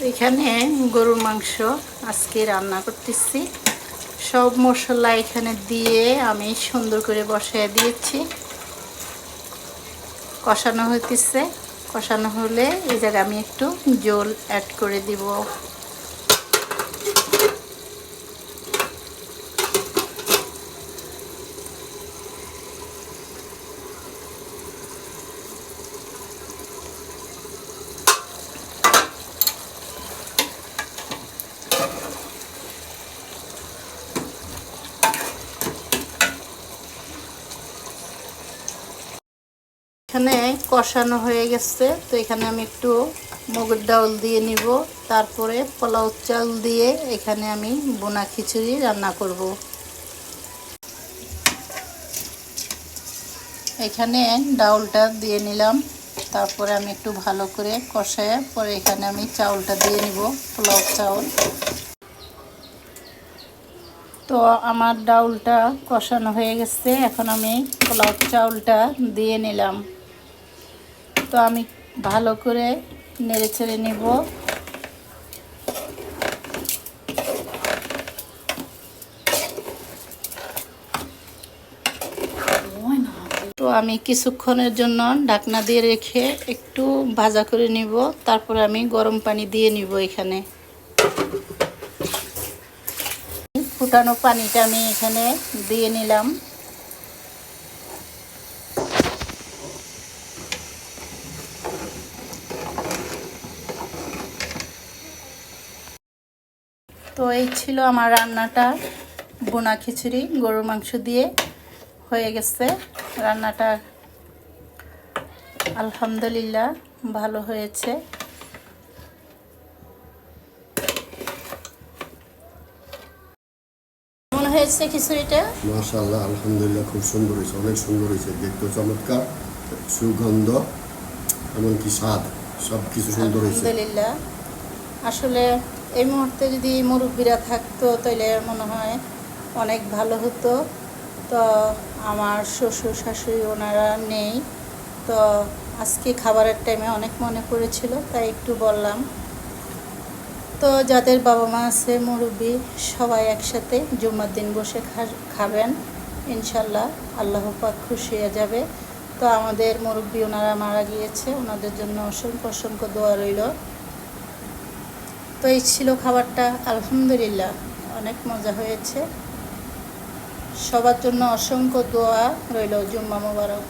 এখানে গরুর মাংস আজকে রান্না করতেছি। সব মশলা এখানে দিয়ে আমি সুন্দর করে বসায় দিয়েছি। কষানো হইতেছে, কষানো হলে এই জায়গায় আমি একটু জল অ্যাড করে দিব। এখানে কষানো হয়ে গেছে, তো এখানে আমি একটু মুগের ডাউল দিয়ে নিব। তারপরে পোলাও চাল দিয়ে এখানে আমি বোনা খিচুড়ি রান্না করব। এখানে ডাউলটা দিয়ে নিলাম, তারপরে আমি একটু ভালো করে কষায় পরে এখানে আমি চাউলটা দিয়ে নিব, পোলাও চাউল। তো আমার ডাউলটা কষানো হয়ে গেছে, এখন আমি পোলাও চাউলটা দিয়ে নিলাম। তো আমি ভালো করে নেড়ে ছেড়ে নিব। তো আমি কিছুক্ষণের জন্য ঢাকনা দিয়ে রেখে একটু ভাজা করে নিব, তারপর আমি গরম পানি দিয়ে নিব। এখানে ফুটানো পানিটা আমি এখানে দিয়ে নিলাম। তো এই ছিল আমার রান্নাটা, বোনা খিচুড়ি গরুর মাংস দিয়ে হয়ে গেছে। রান্নাটা আলহামদুলিল্লাহ ভালো হয়েছে। কেমন হয়েছে খিচুড়িটা? মাশাআল্লাহ, আলহামদুলিল্লাহ, খুব সুন্দর হয়েছে, অনেক সুন্দর হয়েছে, দেখতে চমৎকার, সুগন্ধ, এমনকি স্বাদ, সব কিছু সুন্দর হয়েছে আলহামদুলিল্লাহ। আসলে এই মুহূর্তে যদি মুরব্বীরা থাকতো তাহলে মনে হয় অনেক ভালো হতো। তো আমার শ্বশুর শাশুড়ি ওনারা নেই, তো আজকে খাবারের টাইমে অনেক মনে পড়েছিল, তাই একটু বললাম। তো যাদের বাবা মা আছে মুরব্বী, সবাই একসাথে জুম্মার দিন বসে খাবেন, ইনশাল্লাহ আল্লাহ পাক খুশি হয়ে যাবে। তো আমাদের মুরব্বী ওনারা মারা গিয়েছে, ওনাদের জন্য অসংখ্য অসংখ্য দোয়া রইল। তো এই ছিল খাবারটা, আলহামদুলিল্লাহ অনেক মজা হয়েছে। সবার জন্য অসংখ্য দোয়া রইল। জুম্মা মোবারক।